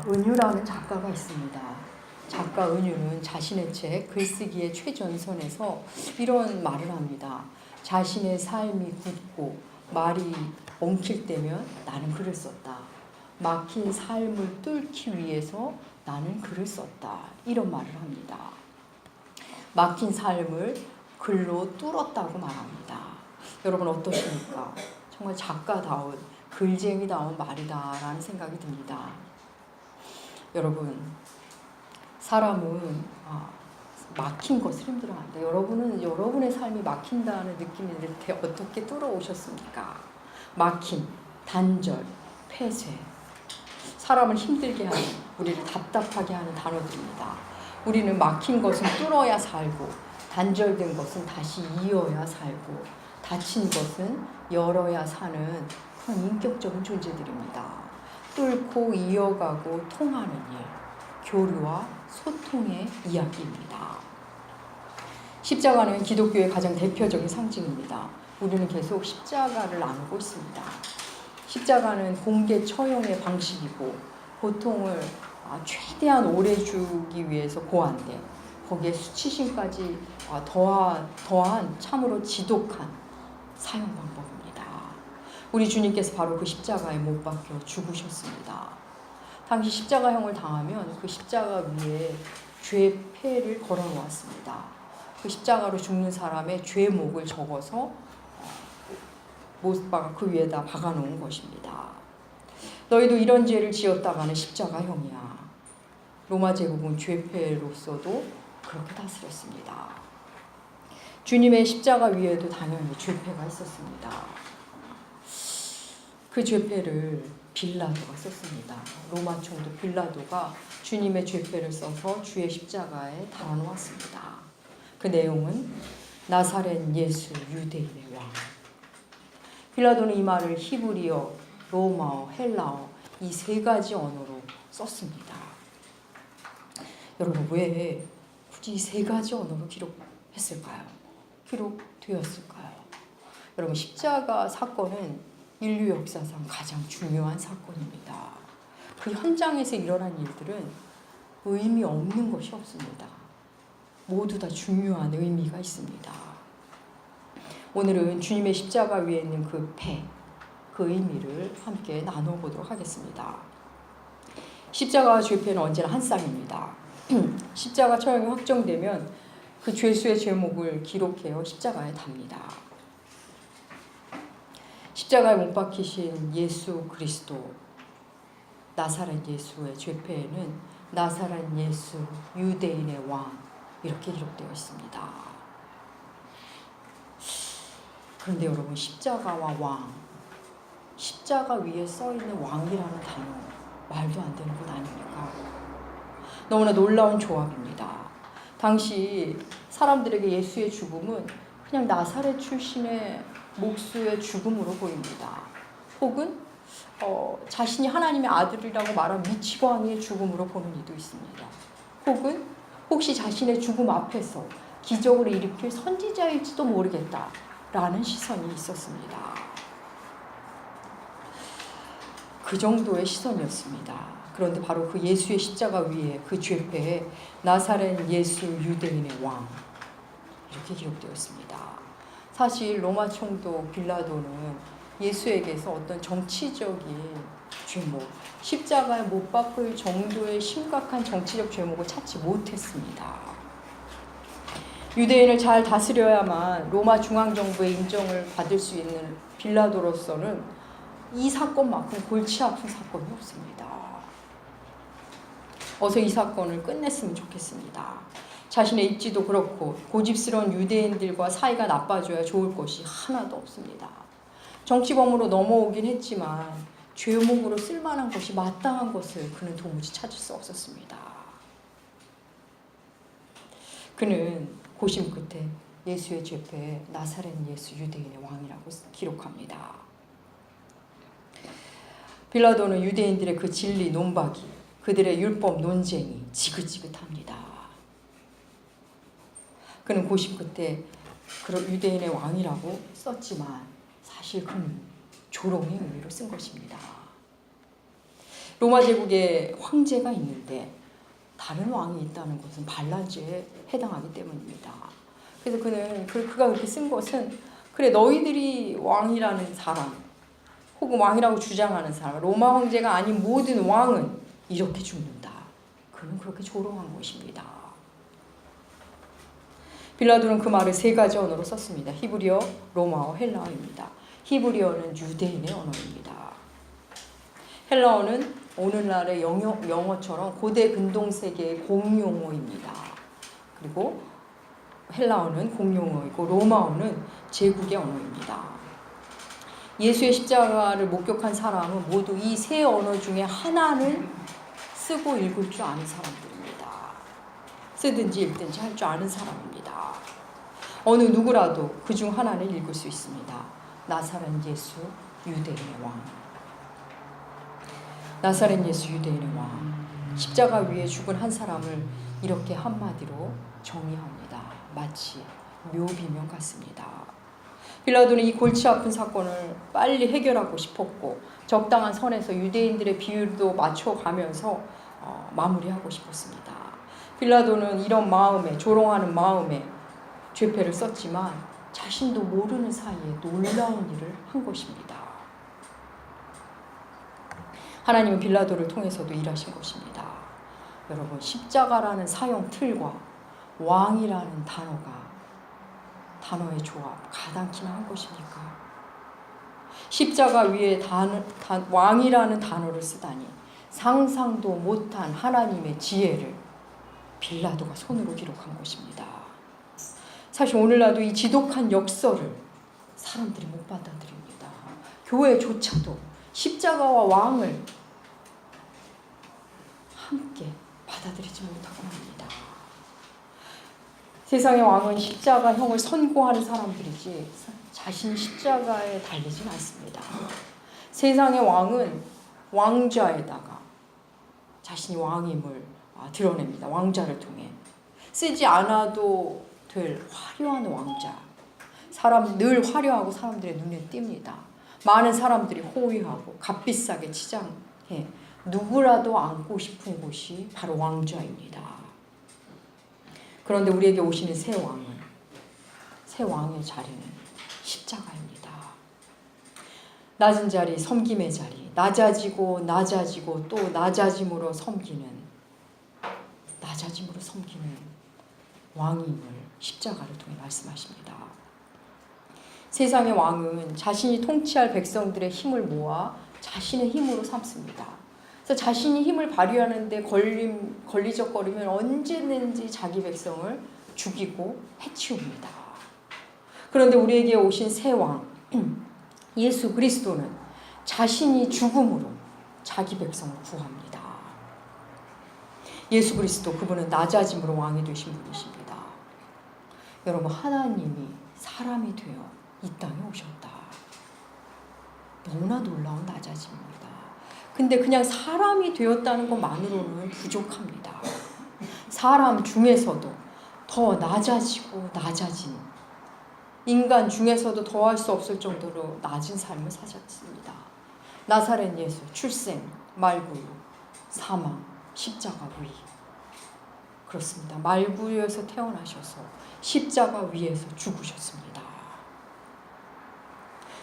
은유라는 작가가 있습니다. 작가 은유는 자신의 책 글쓰기의 최전선에서 이런 말을 합니다. 자신의 삶이 굳고 말이 엉킬 때면 나는 글을 썼다. 막힌 삶을 뚫기 위해서 나는 글을 썼다. 이런 말을 합니다. 막힌 삶을 글로 뚫었다고 말합니다. 여러분 어떠십니까? 정말 작가다운, 글쟁이다운 말이다라는 생각이 듭니다. 여러분, 사람은 막힌 것을 힘들어한다. 여러분은 여러분의 삶이 막힌다는 느낌이 들 때 어떻게 뚫어오셨습니까? 막힘, 단절, 폐쇄. 사람을 힘들게 하는, 우리를 답답하게 하는 단어들입니다. 우리는 막힌 것은 뚫어야 살고, 단절된 것은 다시 이어야 살고, 닫힌 것은 열어야 사는 그런 인격적인 존재들입니다. 뚫고 이어가고 통하는 일, 교류와 소통의 이야기입니다. 십자가는 기독교의 가장 대표적인 상징입니다. 우리는 계속 십자가를 나누고 있습니다. 십자가는 공개 처형의 방식이고 고통을 최대한 오래 주기 위해서 고안된, 거기에 수치심까지 더한 참으로 지독한 사형 방법입니다. 우리 주님께서 바로 그 십자가에 못 박혀 죽으셨습니다. 당시 십자가형을 당하면 그 십자가 위에 죄패를 걸어놓았습니다. 그 십자가로 죽는 사람의 죄목을 적어서 못 박아 그 위에다 박아놓은 것입니다. 너희도 이런 죄를 지었다가는 십자가형이야. 로마 제국은 죄패로서도 그렇게 다스렸습니다. 주님의 십자가 위에도 당연히 죄패가 있었습니다. 그 죄패를 빌라도가 썼습니다. 로마 총독 빌라도가 주님의 죄패를 써서 주의 십자가에 달아놓았습니다. 그 내용은 나사렛 예수 유대인의 왕. 빌라도는 이 말을 히브리어, 로마어, 헬라어 이 세 가지 언어로 썼습니다. 여러분 왜 굳이 이 세 가지 언어로 기록했을까요? 기록되었을까요? 여러분 십자가 사건은 인류 역사상 가장 중요한 사건입니다. 그 현장에서 일어난 일들은 의미 없는 것이 없습니다. 모두 다 중요한 의미가 있습니다. 오늘은 주님의 십자가 위에 있는 그 배, 그 의미를 함께 나눠보도록 하겠습니다. 십자가와 죄패는 언제나 한 쌍입니다. 십자가 처형이 확정되면 그 죄수의 죄목을 기록해요 십자가에 답니다. 십자가에 못 박히신 예수 그리스도, 나사렛 예수의 죄패에는 나사렛 예수 유대인의 왕 이렇게 기록되어 있습니다. 그런데 여러분 십자가와 왕, 십자가 위에 써있는 왕이라는 단어 말도 안 되는 것 아닙니까? 너무나 놀라운 조합입니다. 당시 사람들에게 예수의 죽음은 그냥 나사렛 출신의 목수의 죽음으로 보입니다. 혹은 자신이 하나님의 아들이라고 말한 미치광이의 죽음으로 보는 이도 있습니다. 혹은 혹시 자신의 죽음 앞에서 기적을 일으킬 선지자일지도 모르겠다라는 시선이 있었습니다. 그 정도의 시선이었습니다. 그런데 바로 그 예수의 십자가 위에 그 죄패에 나사렛 예수 유대인의 왕 이렇게 기록되어 있습니다. 사실 로마 총독 빌라도는 예수에게서 어떤 정치적인 죄목, 십자가에 못 박을 정도의 심각한 정치적 죄목을 찾지 못했습니다. 유대인을 잘 다스려야만 로마 중앙정부의 인정을 받을 수 있는 빌라도로서는 이 사건만큼 골치 아픈 사건이 없습니다. 어서 이 사건을 끝냈으면 좋겠습니다. 자신의 입지도 그렇고 고집스러운 유대인들과 사이가 나빠져야 좋을 것이 하나도 없습니다. 정치범으로 넘어오긴 했지만 죄목으로 쓸만한 것이 마땅한 것을 그는 도무지 찾을 수 없었습니다. 그는 고심 끝에 예수의 죄패에 나사렛 예수 유대인의 왕이라고 기록합니다. 빌라도는 유대인들의 그 진리 논박이, 그들의 율법 논쟁이 지긋지긋합니다. 그는 고심 끝에 유대인의 왕이라고 썼지만 사실 그는 조롱의 의미로 쓴 것입니다. 로마 제국에 황제가 있는데 다른 왕이 있다는 것은 반란죄에 해당하기 때문입니다. 그래서 그가 그렇게 쓴 것은 그래 너희들이 왕이라는 사람 혹은 왕이라고 주장하는 사람 로마 황제가 아닌 모든 왕은 이렇게 죽는다. 그는 그렇게 조롱한 것입니다. 빌라도는 그 말을 세 가지 언어로 썼습니다. 히브리어, 로마어, 헬라어입니다. 히브리어는 유대인의 언어입니다. 헬라어는 오늘날의 영어처럼 고대 근동세계의 공용어입니다. 그리고 헬라어는 공용어이고 로마어는 제국의 언어입니다. 예수의 십자가를 목격한 사람은 모두 이 세 언어 중에 하나는 쓰고 읽을 줄 아는 사람들입니다. 쓰든지 읽든지 할 줄 아는 사람입니다. 어느 누구라도 그중 하나는 읽을 수 있습니다. 나사렛 예수 유대인의 왕. 나사렛 예수 유대인의 왕. 십자가 위에 죽은 한 사람을 이렇게 한마디로 정의합니다. 마치 묘비명 같습니다. 빌라도는 이 골치 아픈 사건을 빨리 해결하고 싶었고 적당한 선에서 유대인들의 비율도 맞춰가면서 마무리하고 싶었습니다. 빌라도는 이런 마음에 조롱하는 마음에 죄패를 썼지만 자신도 모르는 사이에 놀라운 일을 한 것입니다. 하나님은 빌라도를 통해서도 일하신 것입니다. 여러분 십자가라는 사형 틀과 왕이라는 단어의 조합 가당키나 한 것입니까? 십자가 위에 왕이라는 단어를 쓰다니 상상도 못한 하나님의 지혜를 빌라도가 손으로 기록한 것입니다. 사실 오늘날도 이 지독한 역설을 사람들이 못 받아들입니다. 교회조차도 십자가와 왕을 함께 받아들이지 못하고 합니다. 세상의 왕은 십자가형을 선고하는 사람들이지 자신이 십자가에 달리진 않습니다. 세상의 왕은 왕좌에다가 자신이 왕임을 드러냅니다. 왕자를 통해. 쓰지 않아도 될 화려한 왕자. 늘 화려하고 사람들의 눈에 띕니다. 많은 사람들이 호위하고 값비싸게 치장해 누구라도 앉고 싶은 곳이 바로 왕좌입니다. 그런데 우리에게 오시는 새 왕의 자리는 십자가입니다. 낮은 자리, 섬김의 자리, 낮아지고 또 낮아짐으로 섬기는 왕임을 십자가를 통해 말씀하십니다. 세상의 왕은 자신이 통치할 백성들의 힘을 모아 자신의 힘으로 삼습니다. 그래서 자신이 힘을 발휘하는데 걸리적거리면 언제든지 자기 백성을 죽이고 해치웁니다. 그런데 우리에게 오신 새 왕, 예수 그리스도는 자신이 죽음으로 자기 백성을 구합니다. 예수 그리스도 그분은 낮아짐으로 왕이 되신 분이십니다. 여러분 하나님이 사람이 되어 이 땅에 오셨다. 너무나 놀라운 낮아짐입니다. 근데 그냥 사람이 되었다는 것만으로는 부족합니다. 사람 중에서도 더 낮아지고 낮아진 인간 중에서도 더할 수 없을 정도로 낮은 삶을 사셨습니다. 나사렛 예수, 출생, 말구유, 사망, 십자가 위. 그렇습니다. 말구유에서 태어나셔서 십자가 위에서 죽으셨습니다.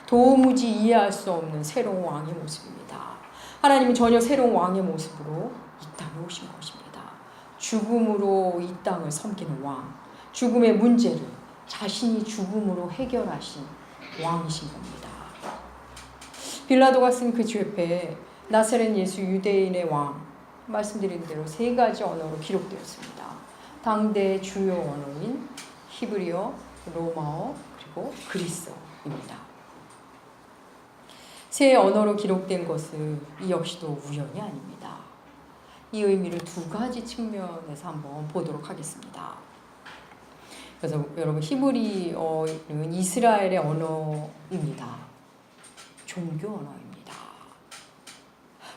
도무지 이해할 수 없는 새로운 왕의 모습입니다. 하나님은 전혀 새로운 왕의 모습으로 이 땅에 오신 것입니다. 죽음으로 이 땅을 섬기는 왕, 죽음의 문제를 자신이 죽음으로 해결하신 왕이신 겁니다. 빌라도가 쓴 그 죄패에 나사렛 예수 유대인의 왕, 말씀드린 대로 세 가지 언어로 기록되었습니다. 당대의 주요 언어인 히브리어, 로마어, 그리고 그리스어입니다. 세 언어로 기록된 것은 이 역시도 우연이 아닙니다. 이 의미를 두 가지 측면에서 한번 보도록 하겠습니다. 그래서 여러분 히브리어는 이스라엘의 언어입니다. 종교 언어입니다.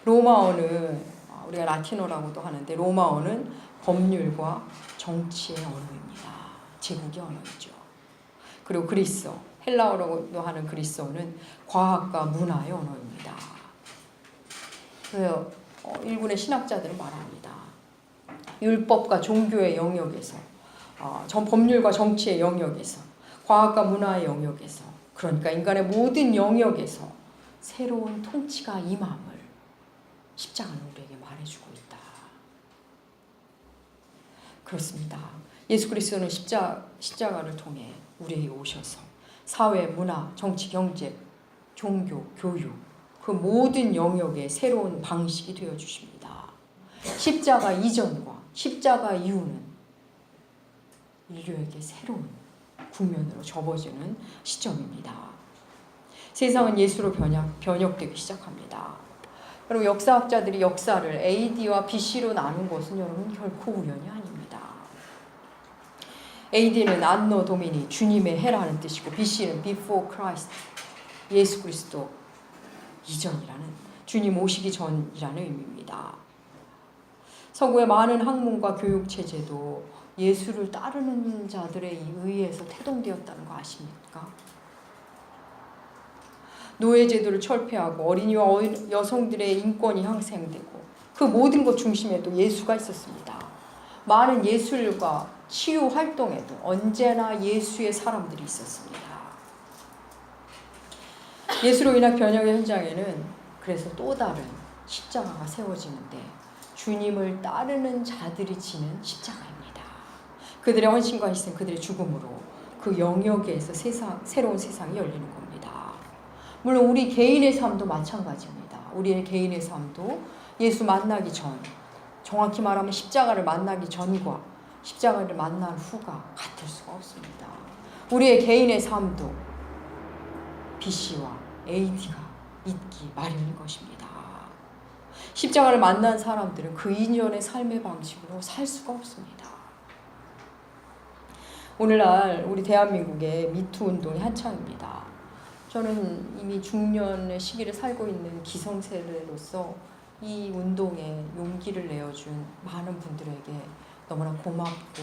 로마어는 우리가 라틴어라고도 하는데 로마어는 법률과 정치의 언어입니다. 제국의 언어이죠. 그리고 그리스어, 헬라어라고도 하는 그리스어는 과학과 문화의 언어입니다. 그래서 일본의 신학자들은 말합니다. 율법과 종교의 영역에서, 법률과 정치의 영역에서, 과학과 문화의 영역에서, 그러니까 인간의 모든 영역에서 새로운 통치가 임함을 십자가는 우리에게 말해주고 있다. 그렇습니다. 예수 그리스도는 십자가를 통해 우리에게 오셔서 사회, 문화, 정치, 경제, 종교, 교육 그 모든 영역의 새로운 방식이 되어주십니다. 십자가 이전과 십자가 이후는 인류에게 새로운 국면으로 접어지는 시점입니다. 세상은 예수로 변혁되기 시작합니다. 여러분, 역사학자들이 역사를 AD와 BC로 나눈 것은 여러분 결코 우연이 아닙니다. AD는 안노 도미니, 주님의 해라는 뜻이고, BC는 before Christ, 예수 그리스도 이전이라는, 주님 오시기 전이라는 의미입니다. 서구의 많은 학문과 교육 체제도 예수를 따르는 자들에 의해서 태동되었다는 거 아십니까? 노예제도를 철폐하고 어린이와 여성들의 인권이 향상되고 그 모든 것 중심에도 예수가 있었습니다. 많은 예술과 치유 활동에도 언제나 예수의 사람들이 있었습니다. 예수로 인한 변혁의 현장에는 그래서 또 다른 십자가가 세워지는데, 주님을 따르는 자들이 지는 십자가입니다. 그들의 헌신과 희생, 그들의 죽음으로 그 영역에서 새로운 세상이 열리는 겁니다. 물론 우리 개인의 삶도 마찬가지입니다. 우리의 개인의 삶도 예수 만나기 전, 정확히 말하면 십자가를 만나기 전과 십자가를 만난 후가 같을 수가 없습니다. 우리의 개인의 삶도 BC와 AD가 있기 마련인 것입니다. 십자가를 만난 사람들은 그 이전의 삶의 방식으로 살 수가 없습니다. 오늘날 우리 대한민국의 미투 운동이 한창입니다. 저는 이미 중년의 시기를 살고 있는 기성세대로서 이 운동에 용기를 내어준 많은 분들에게 너무나 고맙고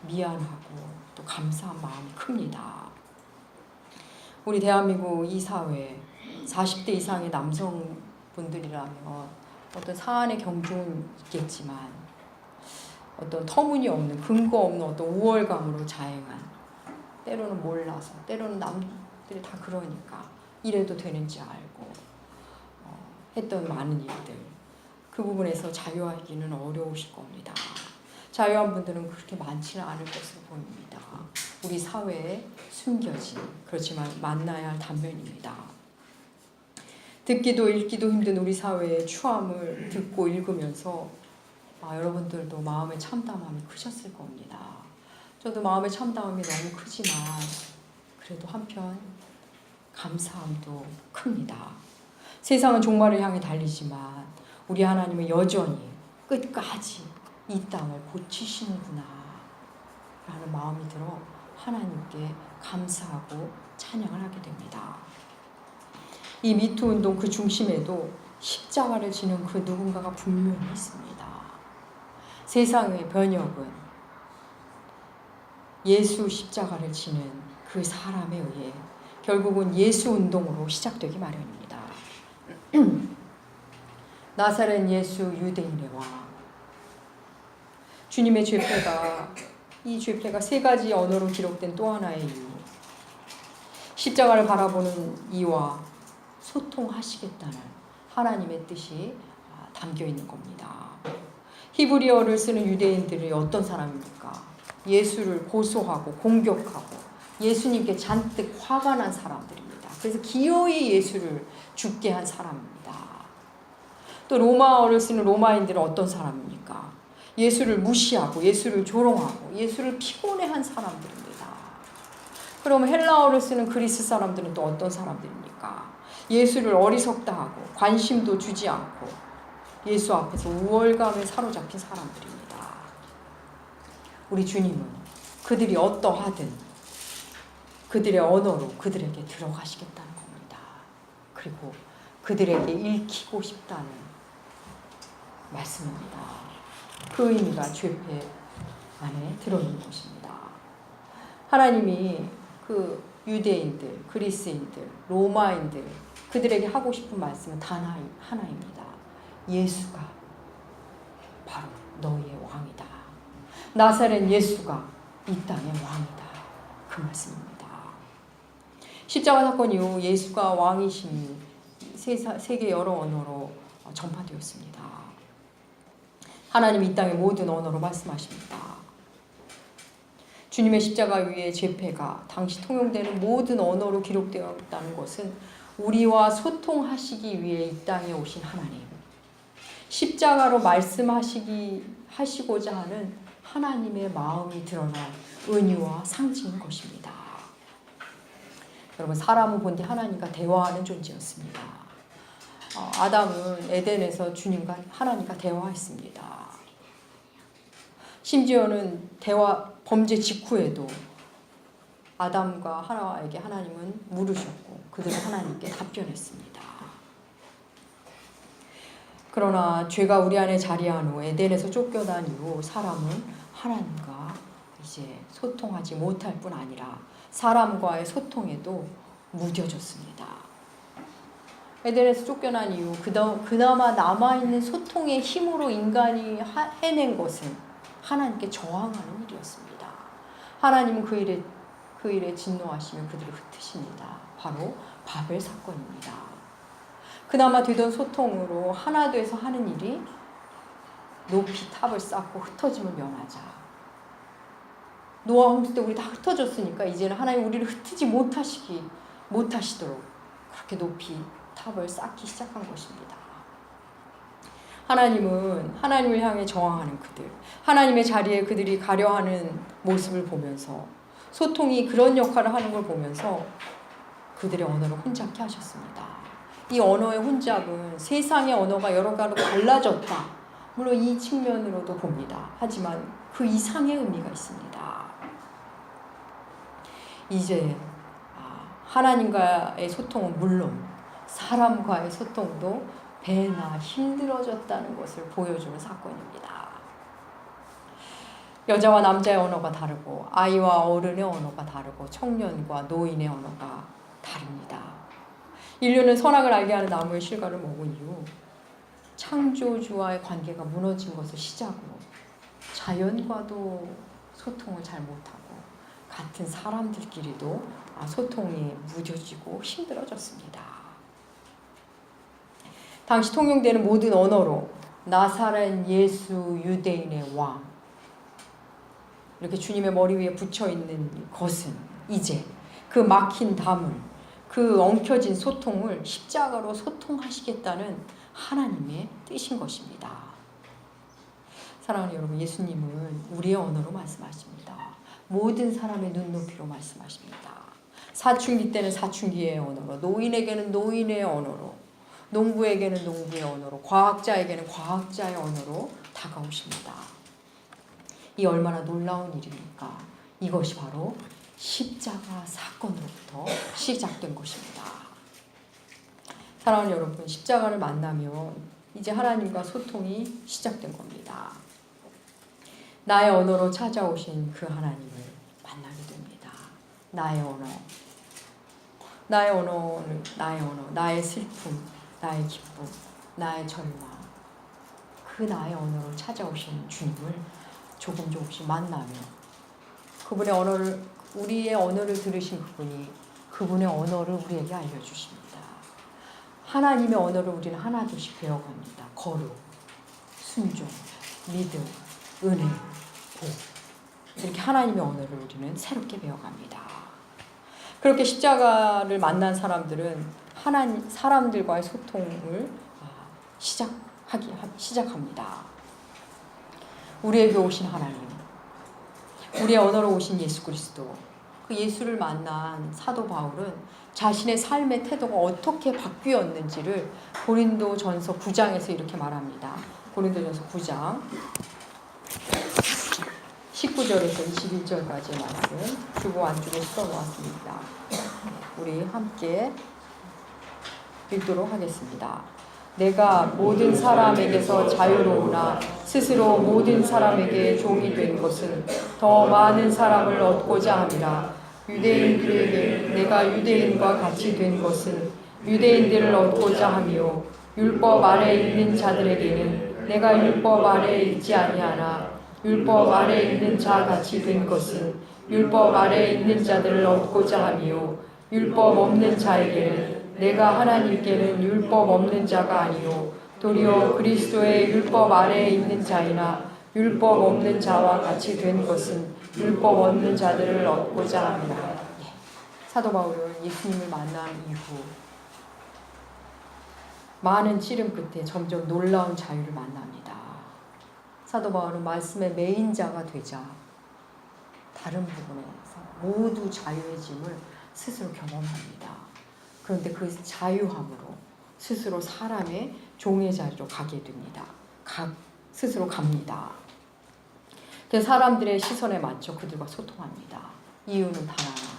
미안하고 또 감사한 마음이 큽니다. 우리 대한민국 이 사회 40대 이상의 남성분들이라면 어떤 사안의 경중은 있겠지만 어떤 터무니없는 근거 없는 어떤 우월감으로 자행한, 때로는 몰라서, 때로는 남들이 다 그러니까 이래도 되는지 알고 했던 많은 일들, 그 부분에서 자유하기는 어려우실 겁니다. 자유한 분들은 그렇게 많지는 않을 것으로 보입니다. 우리 사회에 숨겨진, 그렇지만 만나야 할 단면입니다. 듣기도 읽기도 힘든 우리 사회의 추함을 듣고 읽으면서 여러분들도 마음의 참담함이 크셨을 겁니다. 저도 마음의 참담함이 너무 크지만 그래도 한편 감사함도 큽니다. 세상은 종말을 향해 달리지만 우리 하나님은 여전히 끝까지 이 땅을 고치시는구나 라는 마음이 들어 하나님께 감사하고 찬양을 하게 됩니다. 이 미투 운동 그 중심에도 십자가를 지는 그 누군가가 분명히 있습니다. 세상의 변혁은 예수 십자가를 지는 그 사람에 의해 결국은 예수 운동으로 시작되기 마련입니다. 나사렛 예수 유대인의 왕. 주님의 이 죄패가 세 가지 언어로 기록된 또 하나의 이유. 십자가를 바라보는 이와 소통하시겠다는 하나님의 뜻이 담겨 있는 겁니다. 히브리어를 쓰는 유대인들이 어떤 사람입니까? 예수를 고소하고 공격하고 예수님께 잔뜩 화가 난 사람들입니다. 그래서 기어이 예수를 죽게 한 사람입니다. 또 로마어를 쓰는 로마인들은 어떤 사람입니까? 예수를 무시하고 예수를 조롱하고 예수를 피곤해한 사람들입니다. 그럼 헬라어를 쓰는 그리스 사람들은 또 어떤 사람들입니까? 예수를 어리석다 하고 관심도 주지 않고 예수 앞에서 우월감에 사로잡힌 사람들입니다. 우리 주님은 그들이 어떠하든 그들의 언어로 그들에게 들어가시겠다는 겁니다. 그리고 그들에게 읽히고 싶다는 말씀입니다. 그 의미가 죄패 안에 들어있는 것입니다. 하나님이 그 유대인들, 그리스인들, 로마인들 그들에게 하고 싶은 말씀은 단 하나입니다. 예수가 바로 너희의 왕이다. 나사렛 예수가 이 땅의 왕이다. 그 말씀입니다. 십자가 사건 이후 예수가 왕이심이 세계 여러 언어로 전파되었습니다. 하나님 이 땅의 모든 언어로 말씀하십니다. 주님의 십자가 위에 죄패가 당시 통용되는 모든 언어로 기록되었다는 것은 우리와 소통하시기 위해 이 땅에 오신 하나님, 십자가로 하시고자 하는 하나님의 마음이 드러난 은유와 상징인 것입니다. 여러분, 사람은 본디 하나님과 대화하는 존재였습니다. 아담은 에덴에서 주님과 하나님과 대화했습니다. 심지어는 범죄 직후에도 아담과 하나에게 하나님은 물으셨고 그들은 하나님께 답변했습니다. 그러나 죄가 우리 안에 자리한 후 에덴에서 쫓겨난 이후 사람은 하나님과 이제 소통하지 못할 뿐 아니라 사람과의 소통에도 무뎌졌습니다. 에덴에서 쫓겨난 이후 그나마 남아있는 소통의 힘으로 인간이 해낸 것은 하나님께 저항하는 일이었습니다. 하나님은 그 일에 진노하시며 그들을 흩으십니다. 바로 바벨 사건입니다. 그나마 되던 소통으로 하나 돼서 하는 일이 높이 탑을 쌓고 흩어짐을 면하자. 노아 홍수 때 우리 다 흩어졌으니까 이제는 하나님 우리를 흩지 못하시도록 그렇게 높이 탑을 쌓기 시작한 것입니다. 하나님은 하나님을 향해 저항하는 그들, 하나님의 자리에 그들이 가려하는 모습을 보면서 소통이 그런 역할을 하는 걸 보면서 그들의 언어를 혼잡케 하셨습니다. 이 언어의 혼잡은 세상의 언어가 여러 가지로 달라졌다. 물론 이 측면으로도 봅니다. 하지만 그 이상의 의미가 있습니다. 이제 하나님과의 소통은 물론 사람과의 소통도 배나 힘들어졌다는 것을 보여주는 사건입니다. 여자와 남자의 언어가 다르고 아이와 어른의 언어가 다르고 청년과 노인의 언어가 다릅니다. 인류는 선악을 알게 하는 나무의 실과를 먹은 이후 창조주와의 관계가 무너진 것을 시작으로 자연과도 소통을 잘 못하고 같은 사람들끼리도 소통이 무뎌지고 힘들어졌습니다. 당시 통용되는 모든 언어로 나사렛 예수 유대인의 왕, 이렇게 주님의 머리 위에 붙여있는 것은 이제 그 막힌 담을, 그 엉켜진 소통을 십자가로 소통하시겠다는 하나님의 뜻인 것입니다. 사랑하는 여러분, 예수님은 우리의 언어로 말씀하십니다. 모든 사람의 눈높이로 말씀하십니다. 사춘기 때는 사춘기의 언어로, 노인에게는 노인의 언어로, 농부에게는 농부의 언어로, 과학자에게는 과학자의 언어로 다가오십니다. 이 얼마나 놀라운 일입니까? 이것이 바로 십자가 사건으로부터 시작된 것입니다. 사랑하는 여러분, 십자가를 만나면 이제 하나님과 소통이 시작된 겁니다. 나의 언어로 찾아오신 그 하나님을 만나게 됩니다. 나의 언어, 나의 슬픔, 나의 기쁨, 나의 절망, 그 나의 언어로 찾아오신 주님을 조금씩 만나며 그분의 언어를, 우리의 언어를 들으신 그분이 그분의 언어를 우리에게 알려주십니다. 하나님의 언어를 우리는 하나둘씩 배워갑니다. 거룩, 순종, 믿음, 은혜, 복, 이렇게 하나님의 언어를 우리는 새롭게 배워갑니다. 그렇게 십자가를 만난 사람들은 사람들과의 소통을 시작합니다. 우리에게 오신 하나님, 우리의 언어로 오신 예수 그리스도, 그 예수를 만난 사도 바울은 자신의 삶의 태도가 어떻게 바뀌었는지를 고린도전서 9장에서 이렇게 말합니다. 고린도전서 9장 19절에서 21절까지의 말씀 주보 안쪽에 써놓았습니다. 우리 함께 읽도록 하겠습니다. 내가 모든 사람에게서 자유로우나 스스로 모든 사람에게 종이 된 것은 더 많은 사람을 얻고자 함이라. 유대인들에게 내가 유대인과 같이 된 것은 유대인들을 얻고자 하며 율법 아래 있는 자들에게는 내가 율법 아래 있지 아니하나 율법 아래 있는 자 같이 된 것은 율법 아래 있는 자들을 얻고자 함이요 율법 없는 자에게는 내가 하나님께는 율법 없는 자가 아니요 도리어 그리스도의 율법 아래에 있는 자이나 율법 없는 자와 같이 된 것은 율법 없는 자들을 얻고자 합니다. 사도 바울은 예수님을 만난 이후 많은 찌름 끝에 점점 놀라운 자유를 만납니다. 사도 바울은 말씀의 메인자가 되자 다른 부분에서 모두 자유해짐을 스스로 경험합니다. 그런데 그 자유함으로 스스로 사람의 종의 자리로 가게 됩니다. 스스로 갑니다. 그 사람들의 시선에 맞춰 그들과 소통합니다. 이유는 단 하나,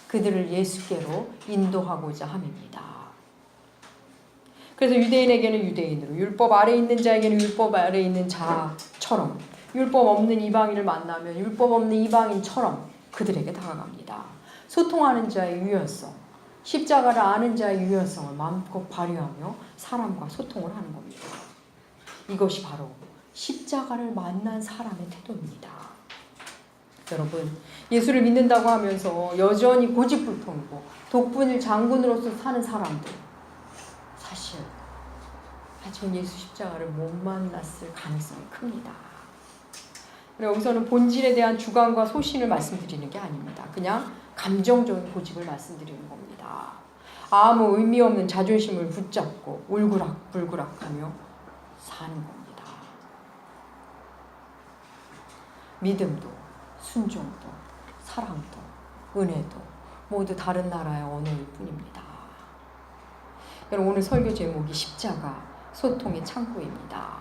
그들을 예수께로 인도하고자 함입니다. 그래서 유대인에게는 유대인으로, 율법 아래 있는 자에게는 율법 아래 있는 자처럼, 율법 없는 이방인을 만나면 율법 없는 이방인처럼 그들에게 다가갑니다. 소통하는 자의 유연성, 십자가를 아는 자의 유연성을 마음껏 발휘하며 사람과 소통을 하는 겁니다. 이것이 바로 십자가를 만난 사람의 태도입니다. 여러분, 예수를 믿는다고 하면서 여전히 고집불통이고 독분일 장군으로서 사는 사람들, 사실 아직 예수 십자가를 못 만났을 가능성이 큽니다. 여기서는 본질에 대한 주관과 소신을 말씀드리는 게 아닙니다. 그냥 감정적인 고집을 말씀드리는 겁니다. 아무 의미 없는 자존심을 붙잡고 울그락불그락하며 사는 겁니다. 믿음도, 순종도, 사랑도, 은혜도 모두 다른 나라의 언어일 뿐입니다. 여러분, 오늘 설교 제목이 십자가, 소통의 창구입니다.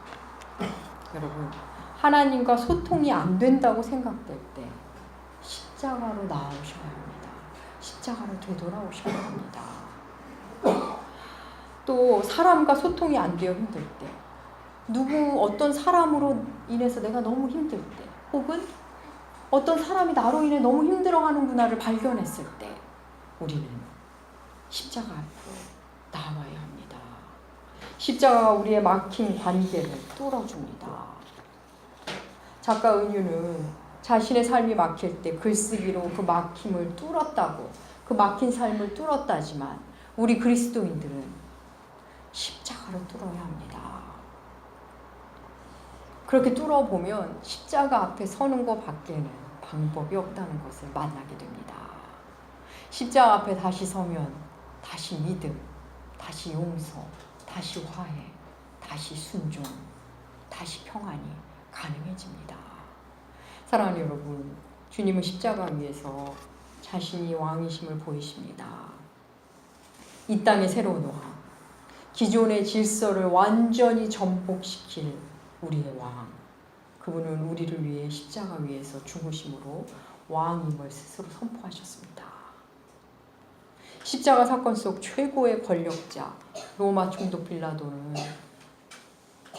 여러분, 하나님과 소통이 안 된다고 생각될 때 십자가로 나오셔야 합니다. 십자가로 되돌아오셔야 합니다. 또 사람과 소통이 안 되어 힘들 때, 어떤 사람으로 인해서 내가 너무 힘들 때, 혹은 어떤 사람이 나로 인해 너무 힘들어하는구나를 발견했을 때 우리는 십자가 앞으로 나와야 합니다. 십자가가 우리의 막힌 관계를 뚫어줍니다. 작가 은유는 자신의 삶이 막힐 때 글쓰기로 그 막힘을 뚫었다고, 그 막힌 삶을 뚫었다지만 우리 그리스도인들은 십자가로 뚫어야 합니다. 그렇게 뚫어보면 십자가 앞에 서는 것 밖에는 방법이 없다는 것을 만나게 됩니다. 십자가 앞에 다시 서면 다시 믿음, 다시 용서, 다시 화해, 다시 순종, 다시 평안이 가능해집니다. 사랑하는 여러분, 주님은 십자가 위에서 자신이 왕이심을 보이십니다. 이 땅의 새로운 왕, 기존의 질서를 완전히 전복시킬 우리의 왕, 그분은 우리를 위해 십자가 위에서 죽으심으로 왕임을 스스로 선포하셨습니다. 십자가 사건 속 최고의 권력자 로마 총독 빌라도는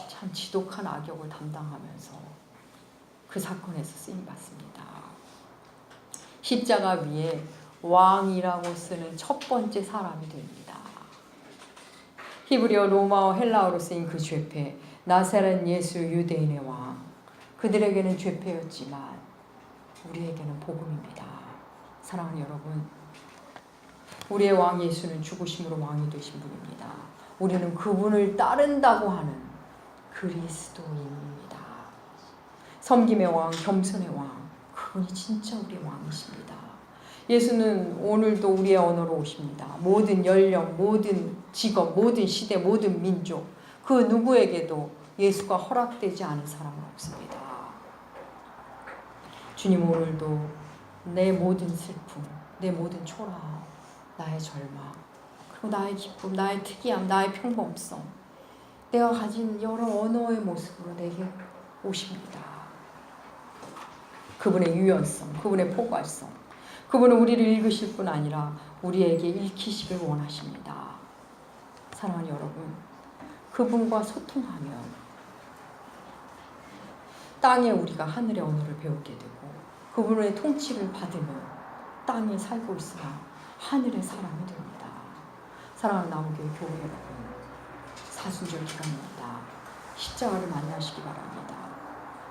참 지독한 악역을 담당하면서 그 사건에서 쓰임받습니다. 십자가 위에 왕이라고 쓰는 첫 번째 사람이 됩니다. 히브리어, 로마어, 헬라어로 쓰인 그 죄패, 나사렛 예수 유대인의 왕, 그들에게는 죄패였지만 우리에게는 복음입니다. 사랑하는 여러분, 우리의 왕 예수는 죽으심으로 왕이 되신 분입니다. 우리는 그분을 따른다고 하는 그리스도인입니다. 섬김의 왕, 겸손의 왕, 그분이 진짜 우리의 왕이십니다. 예수는 오늘도 우리의 언어로 오십니다. 모든 연령, 모든 직업, 모든 시대, 모든 민족, 그 누구에게도 예수가 허락되지 않은 사람은 없습니다. 주님, 오늘도 내 모든 슬픔, 내 모든 초라함, 나의 절망, 그리고 나의 기쁨, 나의 특이함, 나의 평범성, 내가 가진 여러 언어의 모습으로 내게 오십니다. 그분의 유연성, 그분의 포괄성, 그분은 우리를 읽으실 뿐 아니라 우리에게 읽히시길 원하십니다. 사랑하는 여러분, 그분과 소통하면 땅에 우리가 하늘의 언어를 배우게 되고, 그분의 통치를 받으면 땅에 살고 있으나 하늘의 사람이 됩니다. 사랑하는 나무교회 교회 여러분, 사순절 기간입니다. 십자가를 만나시기 바랍니다.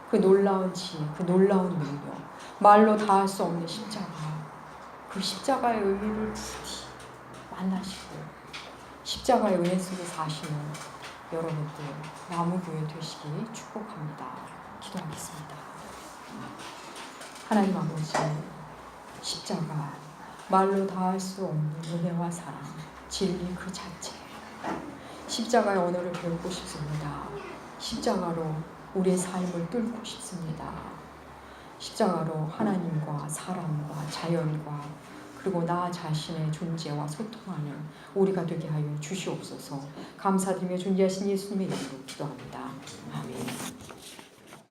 그 놀라운 지혜, 그 놀라운 능력, 말로 다 할 수 없는 십자가, 그 십자가의 의미를 부디 만나시고 십자가의 은혜 속에 사시는 여러분들 나무교회 되시기 축복합니다. 기도하겠습니다. 하나님 아버지, 십자가 말로 다 할 수 없는 은혜와 사랑, 진리 그 자체, 십자가의 언어를 배우고 싶습니다. 십자가로 우리의 삶을 뚫고 싶습니다. 십자가로 하나님과 사람과 자연과 그리고 나 자신의 존재와 소통하는 우리가 되게 하여 주시옵소서. 감사드리며 존귀하신 예수님의 이름으로 기도합니다. 아멘.